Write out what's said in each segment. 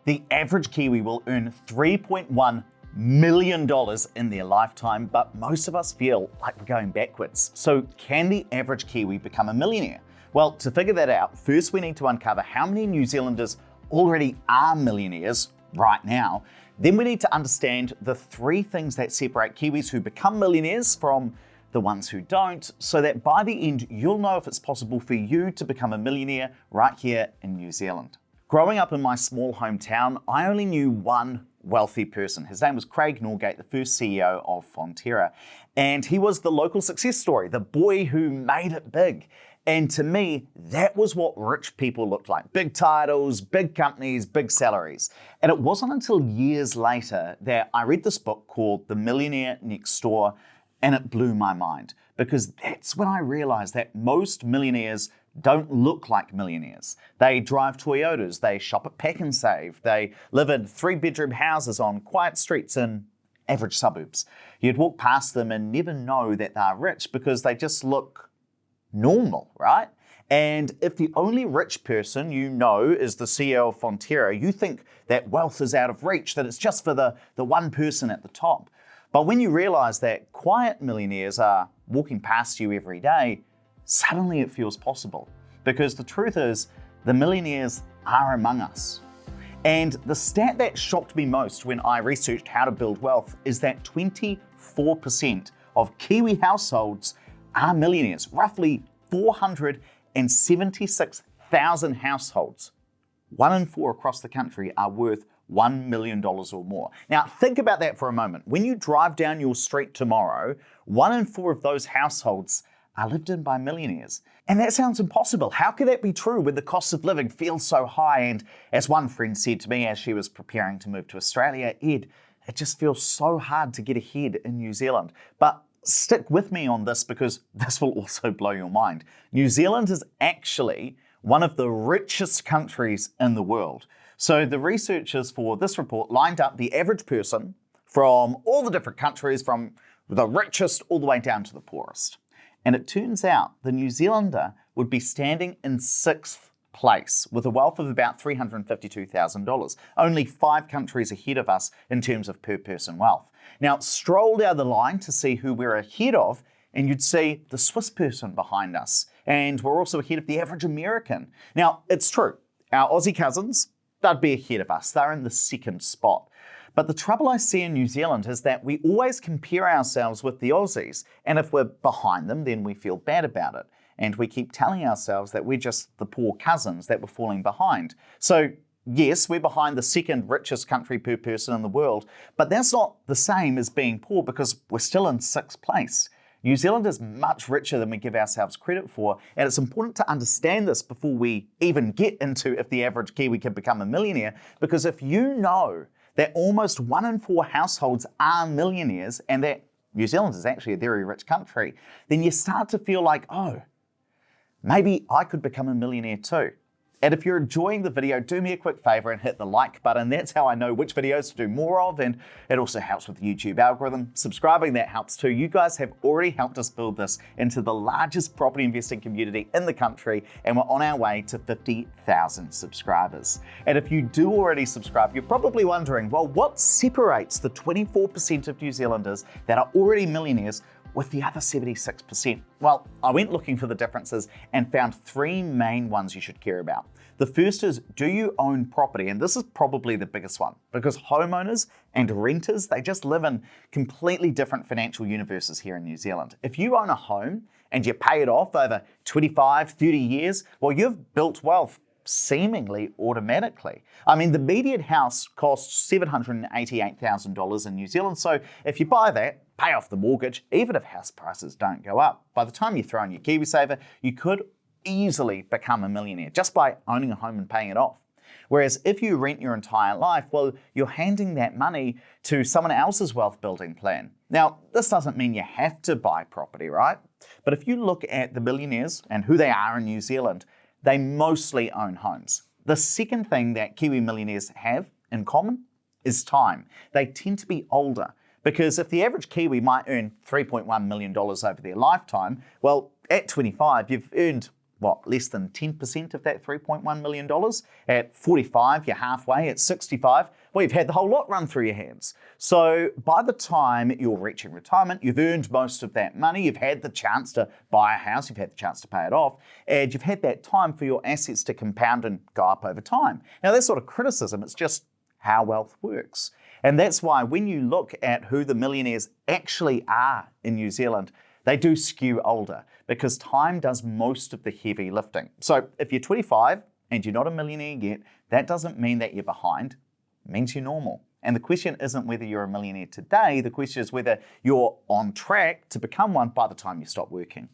The average Kiwi will earn $3.1 million in their lifetime, but most of us feel like we're going backwards. So can the average Kiwi become a millionaire? Well, to figure that out, first we need to uncover how many New Zealanders already are millionaires right now. Then we need to understand the three things that separate Kiwis who become millionaires from the ones who don't, so that by the end, you'll know if it's possible for you to become a millionaire right here in New Zealand. Growing up in my small hometown, I only knew one wealthy person. His name was Craig Norgate, the first CEO of Fonterra. And he was the local success story, the boy who made it big. And to me, that was what rich people looked like. Big titles, big companies, big salaries. And it wasn't until years later that I read this book called The Millionaire Next Door, and it blew my mind, because that's when I realized that most millionaires don't look like millionaires. They drive Toyotas, they shop at Pak'nSave, they live in 3-bedroom houses on quiet streets in average suburbs. You'd walk past them and never know that they're rich because they just look normal, right? And if the only rich person you know is the CEO of Fonterra, you think that wealth is out of reach, that it's just for the one person at the top. But when you realize that quiet millionaires are walking past you every day, suddenly it feels possible. Because the truth is, the millionaires are among us. And the stat that shocked me most when I researched how to build wealth is that 24% of Kiwi households are millionaires. Roughly 476,000 households, 1 in 4 across the country, are worth $1 million or more. Now, think about that for a moment. When you drive down your street tomorrow, 1 in 4 of those households are lived in by millionaires. And that sounds impossible. How could that be true when the cost of living feels so high? And as one friend said to me as she was preparing to move to Australia, Ed, it just feels so hard to get ahead in New Zealand. But stick with me on this, because this will also blow your mind. New Zealand is actually one of the richest countries in the world. So the researchers for this report lined up the average person from all the different countries, from the richest all the way down to the poorest. And it turns out the New Zealander would be standing in 6th place with a wealth of about $352,000, only 5 countries ahead of us in terms of per person wealth. Now, stroll down the line to see who we're ahead of, and you'd see the Swiss person behind us. And we're also ahead of the average American. Now, it's true, our Aussie cousins, they'd be ahead of us. They're in the 2nd spot. But the trouble I see in New Zealand is that we always compare ourselves with the Aussies. And if we're behind them, then we feel bad about it. And we keep telling ourselves that we're just the poor cousins, that we're falling behind. So yes, we're behind the 2nd richest country per person in the world, but that's not the same as being poor, because we're still in 6th place. New Zealand is much richer than we give ourselves credit for, and it's important to understand this before we even get into if the average Kiwi can become a millionaire, because if you know that almost 1 in 4 households are millionaires and that New Zealand is actually a very rich country, then you start to feel like, oh, maybe I could become a millionaire too. And if you're enjoying the video, do me a quick favor and hit the like button. That's how I know which videos to do more of, and it also helps with the YouTube algorithm. Subscribing, that helps too. You guys have already helped us build this into the largest property investing community in the country, and we're on our way to 50,000 subscribers. And if you do already subscribe, you're probably wondering, well, what separates the 24% of New Zealanders that are already millionaires with the other 76%? Well, I went looking for the differences and found 3 main ones you should care about. The first is, do you own property? And this is probably the biggest one, because homeowners and renters, they just live in completely different financial universes here in New Zealand. If you own a home and you pay it off over 25, 30 years, well, you've built wealth seemingly automatically. I mean, the median house costs $788,000 in New Zealand. So if you buy that, pay off the mortgage, even if house prices don't go up, by the time you throw in your KiwiSaver, you could easily become a millionaire just by owning a home and paying it off. Whereas if you rent your entire life, well, you're handing that money to someone else's wealth building plan. Now, this doesn't mean you have to buy property, right? But if you look at the millionaires and who they are in New Zealand, they mostly own homes. The second thing that Kiwi millionaires have in common is time. They tend to be older, because if the average Kiwi might earn $3.1 million over their lifetime, well, at 25, you've earned less than 10% of that $3.1 million. At 45, you're halfway. At 65, well, you've had the whole lot run through your hands. So by the time you're reaching retirement, you've earned most of that money. You've had the chance to buy a house. You've had the chance to pay it off. And you've had that time for your assets to compound and go up over time. Now, that's not a criticism. It's just how wealth works. And that's why when you look at who the millionaires actually are in New Zealand, they do skew older because time does most of the heavy lifting. So if you're 25 and you're not a millionaire yet, that doesn't mean that you're behind. It means you're normal. And the question isn't whether you're a millionaire today. The question is whether you're on track to become one by the time you stop working.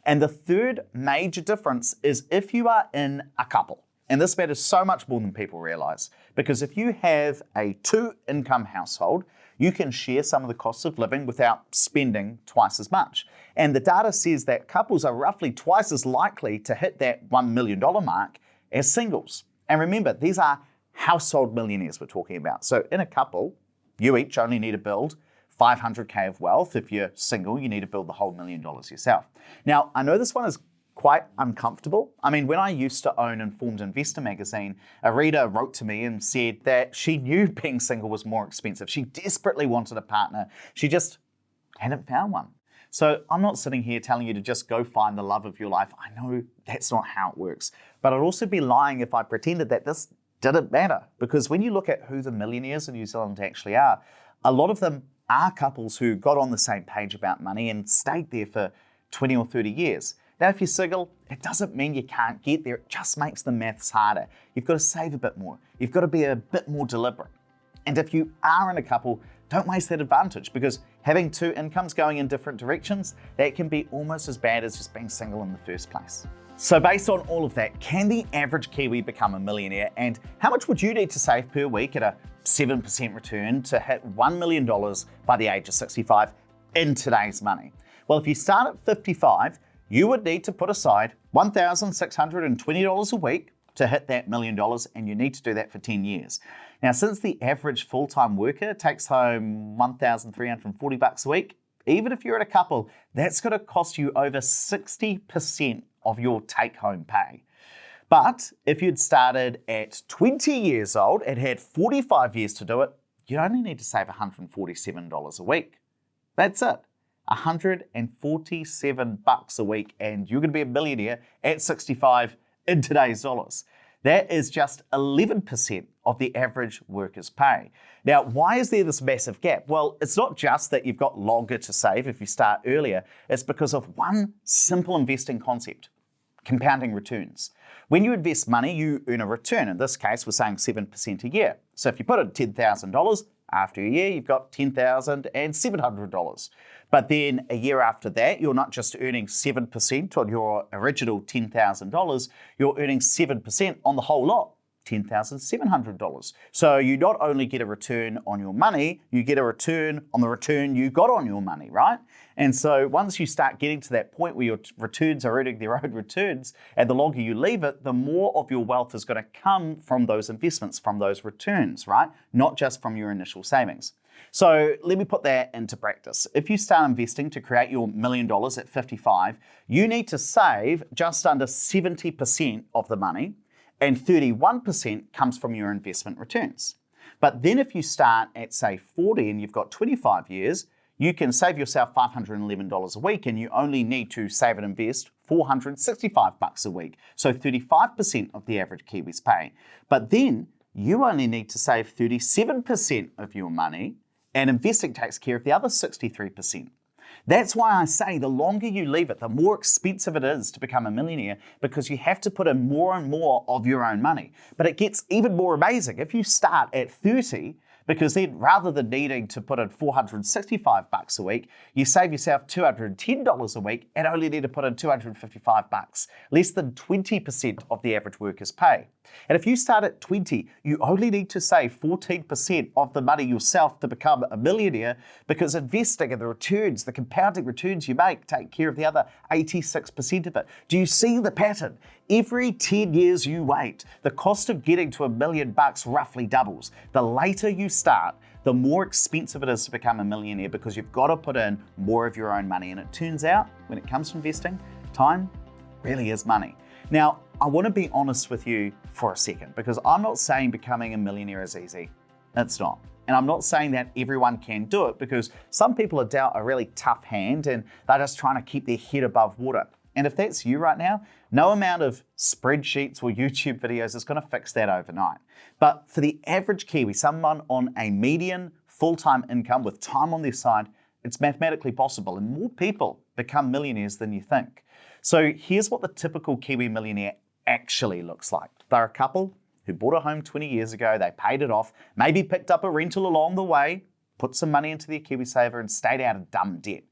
And the third major difference is if you are in a couple. And this matters so much more than people realize. Because if you have a 2-income household, you can share some of the costs of living without spending twice as much. And the data says that couples are roughly twice as likely to hit that $1 million mark as singles. And remember, these are household millionaires we're talking about. So in a couple, you each only need to build $500K of wealth. If you're single, you need to build the whole $1 million yourself. Now, I know this one is quite uncomfortable. I mean, when I used to own Informed Investor magazine, a reader wrote to me and said that she knew being single was more expensive. She desperately wanted a partner. She just hadn't found one. So I'm not sitting here telling you to just go find the love of your life. I know that's not how it works. But I'd also be lying if I pretended that this didn't matter. Because when you look at who the millionaires in New Zealand actually are, a lot of them are couples who got on the same page about money and stayed there for 20 or 30 years. Now, if you're single, it doesn't mean you can't get there. It just makes the maths harder. You've got to save a bit more. You've got to be a bit more deliberate. And if you are in a couple, don't waste that advantage because having 2 incomes going in different directions, that can be almost as bad as just being single in the first place. So based on all of that, can the average Kiwi become a millionaire? And how much would you need to save per week at a 7% return to hit $1 million by the age of 65 in today's money? Well, if you start at 55, you would need to put aside $1,620 a week to hit that $1 million, and you need to do that for 10 years. Now, since the average full-time worker takes home $1,340 a week, even if you're at a couple, that's going to cost you over 60% of your take-home pay. But if you'd started at 20 years old and had 45 years to do it, you only need to save $147 a week. That's it. $147 a week, and you're going to be a millionaire at 65 in today's dollars. That is just 11% of the average worker's pay. Now, why is there this massive gap? Well, it's not just that you've got longer to save if you start earlier. It's because of one simple investing concept: compounding returns. When you invest money, you earn a return. In this case, we're saying 7% a year. So if you put in $10,000, after a year, you've got $10,700. But then a year after that, you're not just earning 7% on your original $10,000, you're earning 7% on the whole lot, $10,700. So you not only get a return on your money, you get a return on the return you got on your money, right? And so once you start getting to that point where your returns are earning their own returns, and the longer you leave it, the more of your wealth is going to come from those investments, from those returns, right? Not just from your initial savings. So let me put that into practice. If you start investing to create your $1 million at 55, you need to save just under 70% of the money, and 31% comes from your investment returns. But then if you start at, say, 40 and you've got 25 years, you can save yourself $511 a week, and you only need to save and invest $465 a week. So 35% of the average Kiwis pay. But then you only need to save 37% of your money, and investing takes care of the other 63%. That's why I say the longer you leave it, the more expensive it is to become a millionaire, because you have to put in more and more of your own money. But it gets even more amazing if you start at 30, because then rather than needing to put in $465 a week, you save yourself $210 a week and only need to put in $255, less than 20% of the average worker's pay. And if you start at 20, you only need to save 14% of the money yourself to become a millionaire, because investing and the returns, the compounding returns you make, take care of the other 86% of it. Do you see the pattern? Every 10 years you wait, the cost of getting to $1 million roughly doubles. The later you start, the more expensive it is to become a millionaire, because you've got to put in more of your own money. And it turns out, when it comes to investing, time really is money. Now, I want to be honest with you for a second, because I'm not saying becoming a millionaire is easy. It's not. And I'm not saying that everyone can do it, because some people are dealt a really tough hand and they're just trying to keep their head above water. And if that's you right now, no amount of spreadsheets or YouTube videos is going to fix that overnight. But for the average Kiwi, someone on a median full-time income with time on their side, it's mathematically possible, and more people become millionaires than you think. So here's what the typical Kiwi millionaire actually looks like. They're a couple who bought a home 20 years ago, they paid it off, maybe picked up a rental along the way, put some money into their KiwiSaver and stayed out of dumb debt.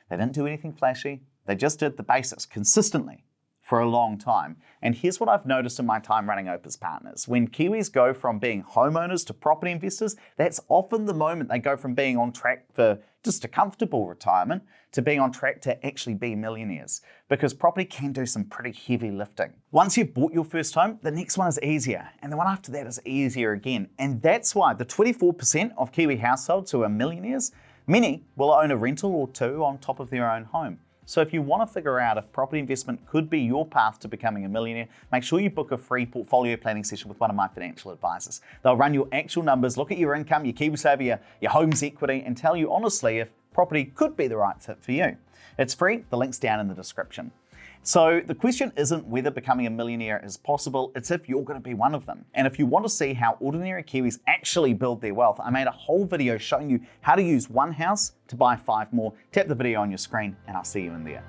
They didn't do anything flashy, they just did the basics consistently for a long time. And here's what I've noticed in my time running Opus Partners. When Kiwis go from being homeowners to property investors, that's often the moment they go from being on track for just a comfortable retirement to being on track to actually be millionaires, because property can do some pretty heavy lifting. Once you've bought your first home, the next one is easier, and the one after that is easier again. And that's why the 24% of Kiwi households who are millionaires, many will own a rental or two on top of their own home. So if you want to figure out if property investment could be your path to becoming a millionaire, make sure you book a free portfolio planning session with one of my financial advisors. They'll run your actual numbers, look at your income, your KiwiSaver, your home's equity, and tell you honestly if property could be the right fit for you. It's free, the link's down in the description. So the question isn't whether becoming a millionaire is possible, it's if you're going to be one of them. And if you want to see how ordinary Kiwis actually build their wealth, I made a whole video showing you how to use one house to buy 5 more. Tap the video on your screen and I'll see you in there.